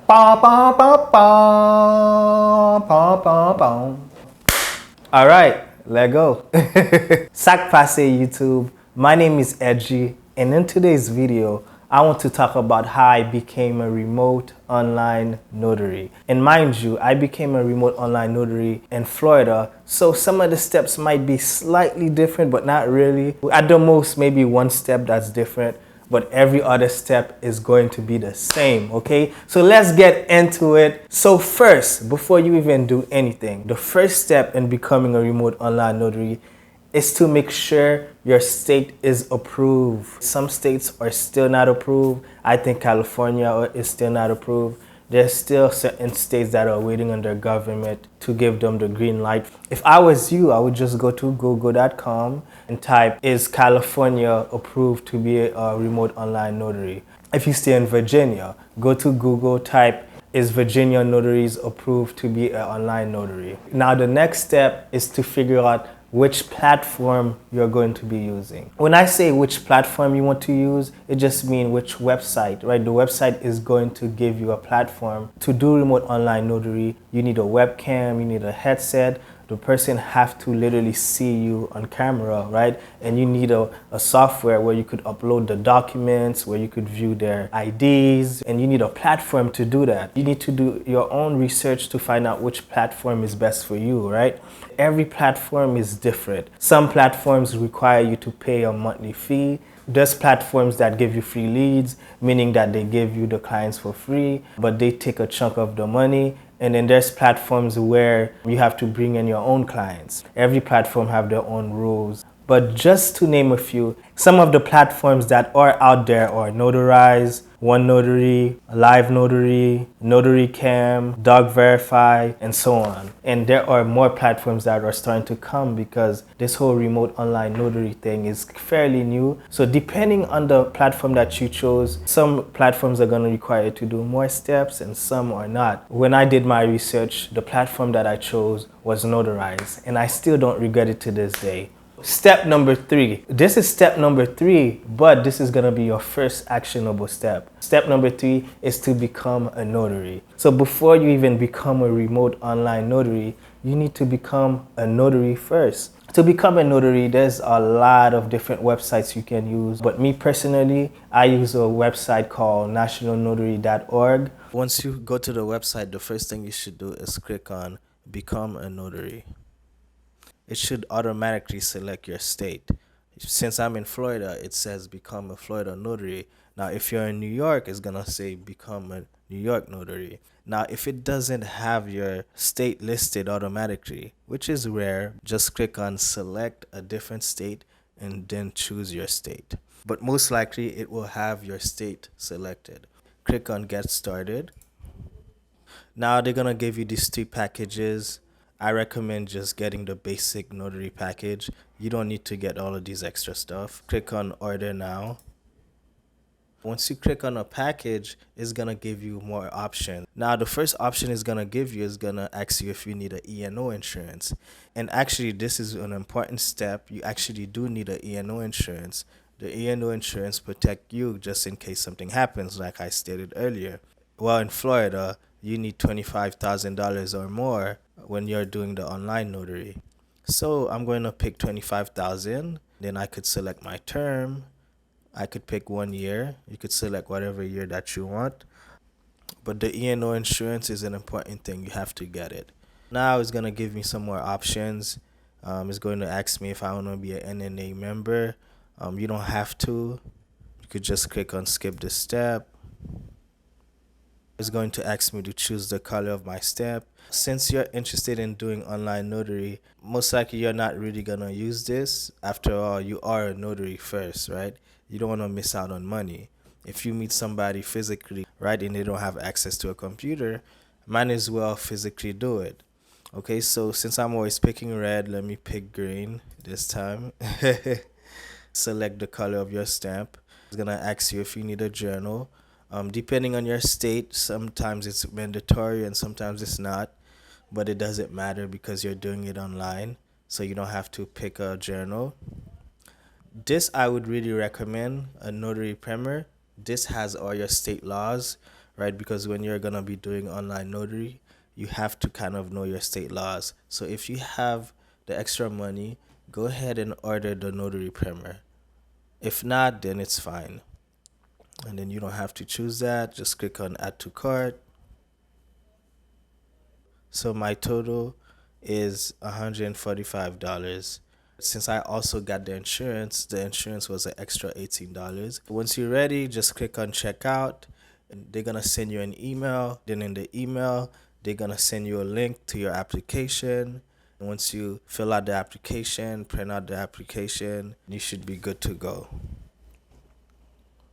Ba, ba, ba, ba, ba, ba, ba. All right, let go. Sac passe YouTube. My name is Edgy, and in today's video, I want to talk about how I became a remote online notary. And mind you, I became a remote online notary in Florida, so some of the steps might be slightly different, but not really. At the most, maybe one step that's different, but every other step is going to be the same, okay? So let's get into it. So first, before you even do anything, the first step in becoming a remote online notary is to make sure your state is approved. Some states are still not approved. I think California is still not approved. There's still certain states that are waiting on their government to give them the green light. If I was you, I would just go to google.com and type, is California approved to be a remote online notary? If you stay in Virginia, go to Google, type, is Virginia notaries approved to be an online notary? Now the next step is to figure out which platform you're going to be using. When I say which platform you want to use, it just means which website, right? The website is going to give you a platform. To do remote online notary, you need a webcam, you need a headset. The person have to literally see you on camera, right? And you need a software where you could upload the documents, where you could view their IDs, and you need a platform to do that. You need to do your own research to find out which platform is best for you, right? Every platform is different. Some platforms require you to pay a monthly fee. There's platforms that give you free leads, meaning that they give you the clients for free, but they take a chunk of the money. And then there's platforms where you have to bring in your own clients. Every platform have their own rules. But just to name a few, some of the platforms that are out there are Notarize, One Notary, Live Notary, Notary Cam, Dog Verify, and so on. And there are more platforms that are starting to come because this whole remote online notary thing is fairly new. So depending on the platform that you chose, some platforms are going to require you to do more steps and some are not. When I did my research, the platform that I chose was Notarize, and I still don't regret it to this day. Step number 3. This is step number 3, but this is going to be your first actionable step. Step number 3 is to become a notary. So before you even become a remote online notary, you need to become a notary first. To become a notary, there's a lot of different websites you can use. But me personally, I use a website called nationalnotary.org. Once you go to the website, the first thing you should do is click on Become a Notary. It should automatically select your state. Since I'm in Florida, it says become a Florida notary. Now, if you're in New York, it's going to say become a New York notary. Now, if it doesn't have your state listed automatically, which is rare, just click on select a different state and then choose your state. But most likely, it will have your state selected. Click on get started. Now they're gonna give you these 3 packages. I recommend just getting the basic notary package. You don't need to get all of these extra stuff. Click on order now. Once you click on a package, it's gonna give you more options. Now the first option is gonna give you is gonna ask you if you need an E&O insurance. And actually this is an important step. You actually do need an E&O insurance. The E&O insurance protect you just in case something happens, like I stated earlier. Well, in Florida, you need $25,000 or more when you're doing the online notary. So I'm going to pick 25,000. Then I could select my term. I could pick 1 year. You could select whatever year that you want. But the E&O insurance is an important thing. You have to get it. Now it's going to give me some more options. It's going to ask me if I want to be an NNA member. You don't have to. You could just click on skip this step. It's going to ask me to choose the color of my stamp. Since you're interested in doing online notary, most likely you're not really going to use this. After all, you are a notary first, right? You don't want to miss out on money. If you meet somebody physically, right, and they don't have access to a computer, might as well physically do it. Okay, so since I'm always picking red, let me pick green this time. Select the color of your stamp. It's going to ask you if you need a journal. Depending on your state, sometimes it's mandatory and sometimes it's not, but it doesn't matter because you're doing it online, so you don't have to pick a journal. This I would really recommend, a notary primer. This has all your state laws, right? Because when you're gonna be doing online notary, you have to kind of know your state laws. So if you have the extra money, go ahead and order the notary primer. If not, then it's fine. And then you don't have to choose that. Just click on add to cart. So my total is $145. Since I also got the insurance was an extra $18. Once you're ready, just click on checkout. And they're gonna send you an email. Then in the email, they're gonna send you a link to your application. Once you fill out the application, print out the application, you should be good to go.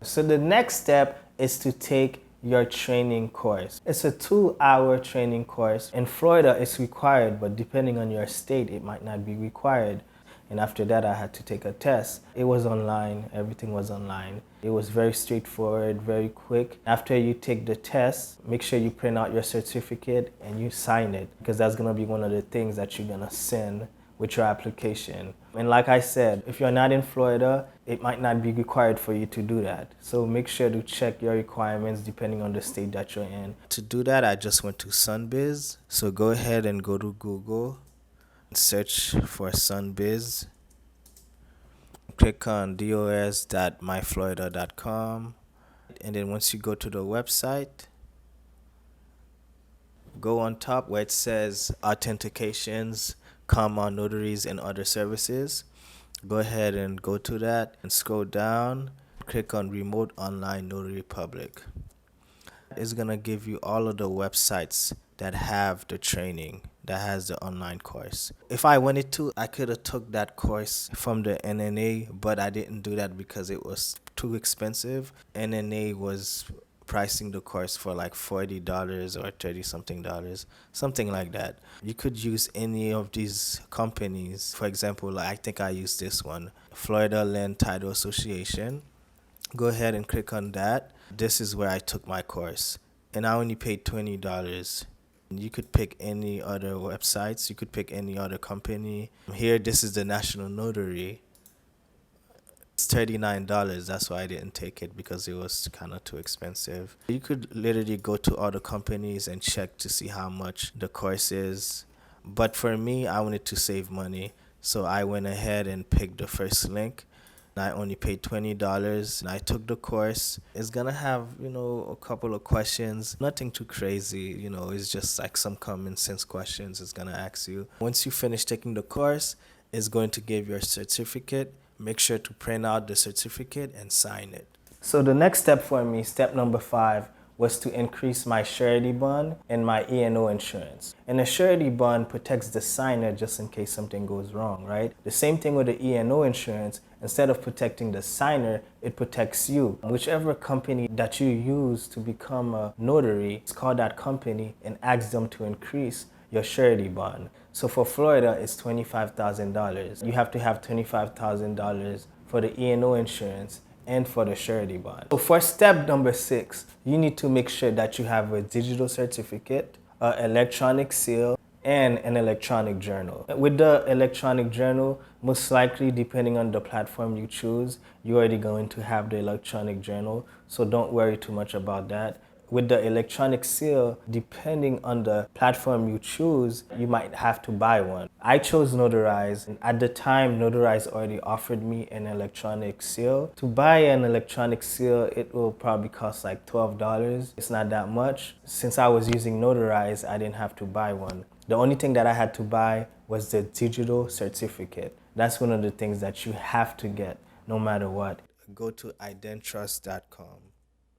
So the next step is to take your training course. It's a 2-hour training course. In Florida, it's required, but depending on your state, it might not be required. And after that, I had to take a test. It was online, everything was online. It was very straightforward, very quick. After you take the test, make sure you print out your certificate and you sign it, because that's gonna be one of the things that you're gonna send with your application. And like I said, if you're not in Florida, it might not be required for you to do that. So make sure to check your requirements depending on the state that you're in. To do that, I just went to Sunbiz. So go ahead and go to Google and search for Sunbiz. Click on dos.myflorida.com. And then once you go to the website, go on top where it says authentications, notaries, and other services. Go ahead and go to that and scroll down. Click on Remote Online Notary Public. It's gonna give you all of the websites that have the training, that has the online course. If I wanted to, I could have took that course from the NNA, but I didn't do that because it was too expensive. NNA was pricing the course for like $40 or 30 something dollars, something like that. You could use any of these companies. For example, like I think I used this one, Florida Land Title Association. Go ahead and click on that. This is where I took my course, and I only paid $20. You could pick any other websites, you could pick any other company. Here, this is the National Notary. It's $39. That's why I didn't take it, because it was kind of too expensive. You could literally go to other companies and check to see how much the course is. But for me, I wanted to save money, so I went ahead and picked the first link. I only paid $20 and I took the course. It's gonna have, a couple of questions. Nothing too crazy, it's just like some common sense questions it's gonna ask you. Once you finish taking the course, it's going to give you a certificate. Make sure to print out the certificate and sign it. So the next step for me, step number 5, was to increase my surety bond and my E&O insurance. And the surety bond protects the signer just in case something goes wrong, right? The same thing with the E&O insurance. Instead of protecting the signer, it protects you. Whichever company that you use to become a notary, call that company and ask them to increase your surety bond. So for Florida, it's $25,000. You have to have $25,000 for the E&O insurance and for the surety bond. So for step number 6, you need to make sure that you have a digital certificate, an electronic seal, and an electronic journal. With the electronic journal, most likely, depending on the platform you choose, you're already going to have the electronic journal, so don't worry too much about that. With the electronic seal, depending on the platform you choose, you might have to buy one. I chose Notarize, and at the time, Notarize already offered me an electronic seal. To buy an electronic seal, it will probably cost like $12. It's not that much. Since I was using Notarize, I didn't have to buy one. The only thing that I had to buy was the digital certificate. That's one of the things that you have to get, no matter what. Go to identrust.com.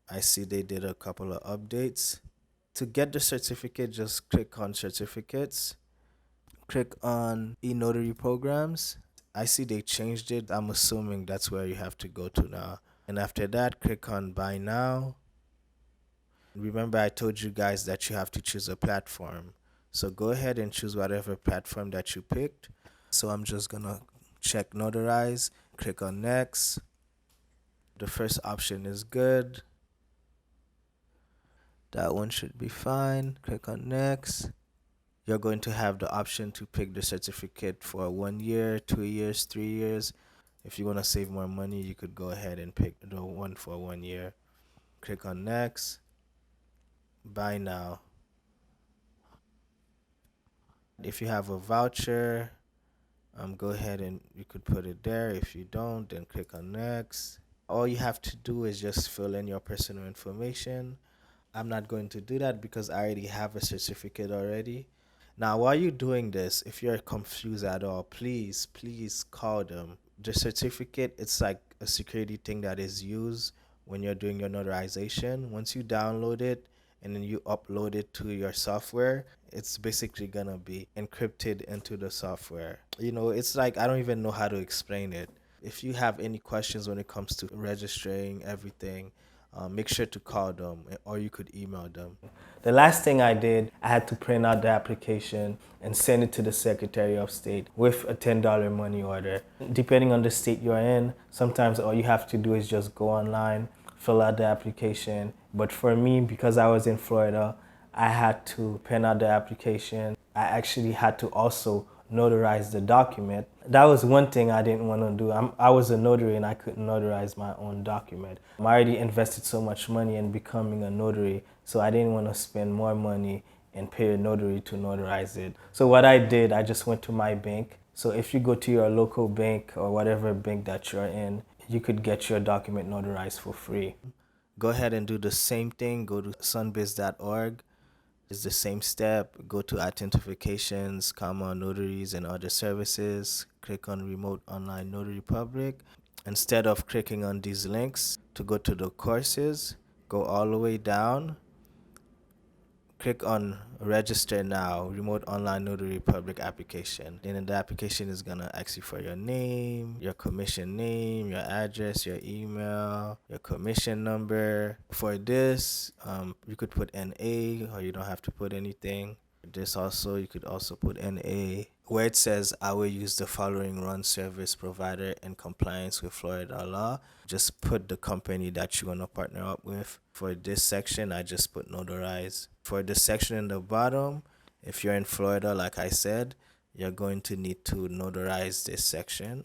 I see they did a couple of updates. To get the certificate, just click on certificates. Click on e-notary programs. I see they changed it. I'm assuming that's where you have to go to now. And after that, click on buy now. Remember, I told you guys that you have to choose a platform. So go ahead and choose whatever platform that you picked. So I'm just gonna check Notarize, click on next. The first option is good. That one should be fine. Click on next. You're going to have the option to pick the certificate for 1 year, 2 years, 3 years. If you want to save more money, you could go ahead and pick the one for 1 year. Click on next. buy now. If you have a voucher, go ahead and you could put it there. If you don't, then click on next. All you have to do is just fill in your personal information. I'm not going to do that because I already have a certificate already. Now, while you're doing this, if you're confused at all, please call them. The certificate, it's like a security thing that is used when you're doing your notarization. Once you download it and then you upload it to your software, it's basically gonna be encrypted into the software. It's like I don't even know how to explain it. If you have any questions when it comes to registering everything, make sure to call them or you could email them. The last thing I did, I had to print out the application and send it to the Secretary of State with a $10 money order. Depending on the state you're in, sometimes all you have to do is just go online, fill out the application. But for me, because I was in Florida, I had to print out the application. I actually had to also notarize the document. That was one thing I didn't want to do. I was a notary and I couldn't notarize my own document. I already invested so much money in becoming a notary, so I didn't want to spend more money and pay a notary to notarize it. So what I did, I just went to my bank. So if you go to your local bank or whatever bank that you're in, you could get your document notarized for free. Go ahead and do the same thing. Go to sunbiz.org. It's the same step. Go to authentications, notaries, and other services. Click on Remote Online Notary Public. Instead of clicking on these links to go to the courses, go all the way down. Click on Register Now, Remote Online Notary Public application. Then the application is going to ask you for your name, your commission name, your address, your email, your commission number. For this, you could put NA or you don't have to put anything. This also, you could also put NA. Where it says, I will use the following run service provider in compliance with Florida law, just put the company that you want to partner up with. For this section, I just put notarize. For the section in the bottom, if you're in Florida, like I said, you're going to need to notarize this section.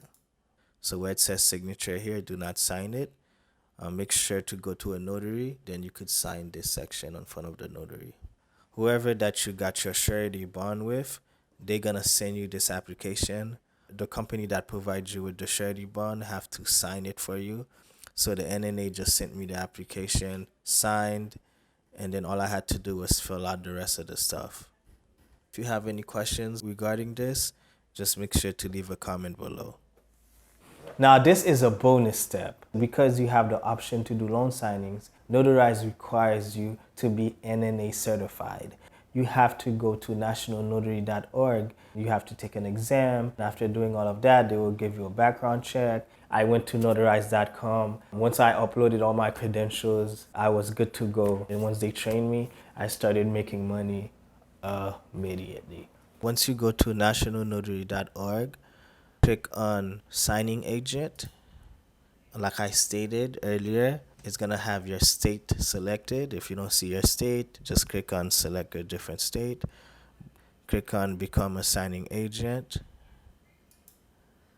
So where it says signature here, do not sign it. Make sure to go to a notary, then you could sign this section in front of the notary. Whoever that you got your surety bond with, they're gonna send you this application. The company that provides you with the surety bond have to sign it for you. So the NNA just sent me the application, signed, and then all I had to do was fill out the rest of the stuff. If you have any questions regarding this, just make sure to leave a comment below. Now, this is a bonus step. Because you have the option to do loan signings, Notarize requires you to be NNA certified. You have to go to nationalnotary.org. You have to take an exam. After doing all of that, they will give you a background check. I went to notarize.com. Once I uploaded all my credentials, I was good to go. And once they trained me, I started making money immediately. Once you go to nationalnotary.org, click on signing agent. Like I stated earlier, it's gonna have your state selected. If you don't see your state, just click on select a different state. Click on become a signing agent.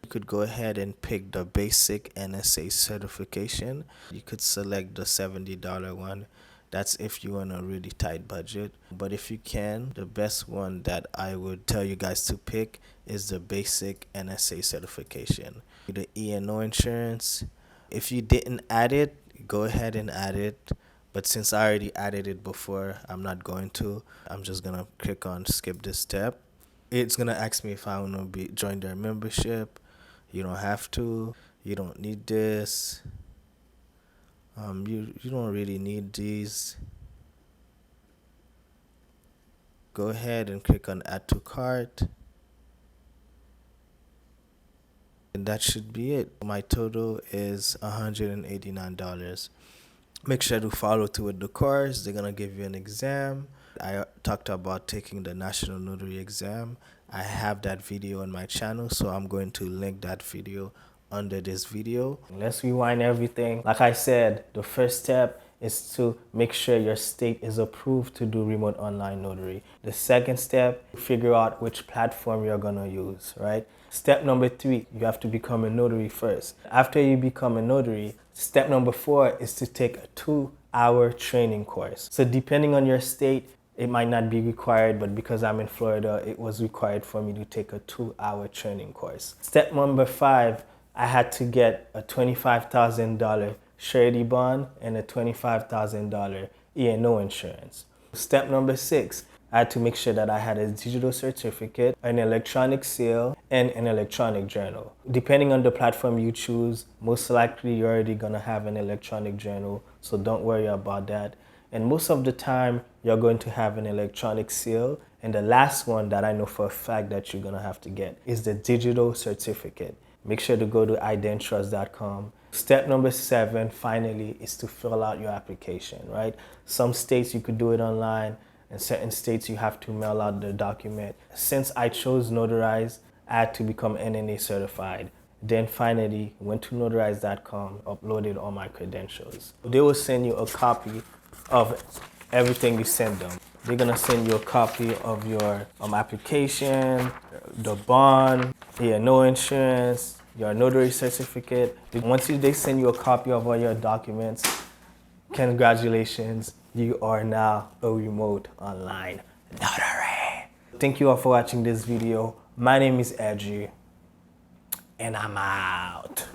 You could go ahead and pick the basic NSA certification. You could select the $70 one. That's if you're on a really tight budget. But if you can, the best one that I would tell you guys to pick is the basic NSA certification. The E&O insurance. If you didn't add it, go ahead and add it. But since I already added it before, I'm not going to. I'm just going to click on skip this step. It's going to ask me if I want to join their membership. You don't have to. You don't need this. You don't really need these. Go ahead and click on add to cart. And that should be it. My total is $189. Make sure to follow through with the course. They're going to give you an exam. I talked about taking the National Notary exam. I have that video on my channel, so I'm going to link that video under this video. Let's rewind everything. Like I said, the first step is to make sure your state is approved to do remote online notary. The second step, figure out which platform you're gonna use, right? Step number 3, you have to become a notary first. After you become a notary, step number 4 is to take a 2 2-hour training course. So depending on your state, it might not be required, but because I'm in Florida, it was required for me to take a 2-hour training course. Step number 5, I had to get a $25,000 surety bond and a $25,000 E&O insurance. Step number 6, I had to make sure that I had a digital certificate, an electronic seal, and an electronic journal. Depending on the platform you choose, most likely you're already gonna have an electronic journal, so don't worry about that. And most of the time, you're going to have an electronic seal. And the last one that I know for a fact that you're gonna have to get is the digital certificate. Make sure to go to identrust.com. Step number 7, finally, is to fill out your application, right? Some states you could do it online, and certain states you have to mail out the document. Since I chose Notarize, I had to become NNA certified. Then finally, went to notarize.com, uploaded all my credentials. They will send you a copy of everything you send them. They're gonna send you a copy of your application, the bond, no insurance, your notary certificate. Once they send you a copy of all your documents, congratulations, you are now a remote online notary. Thank you all for watching this video. My name is Edgy, and I'm out.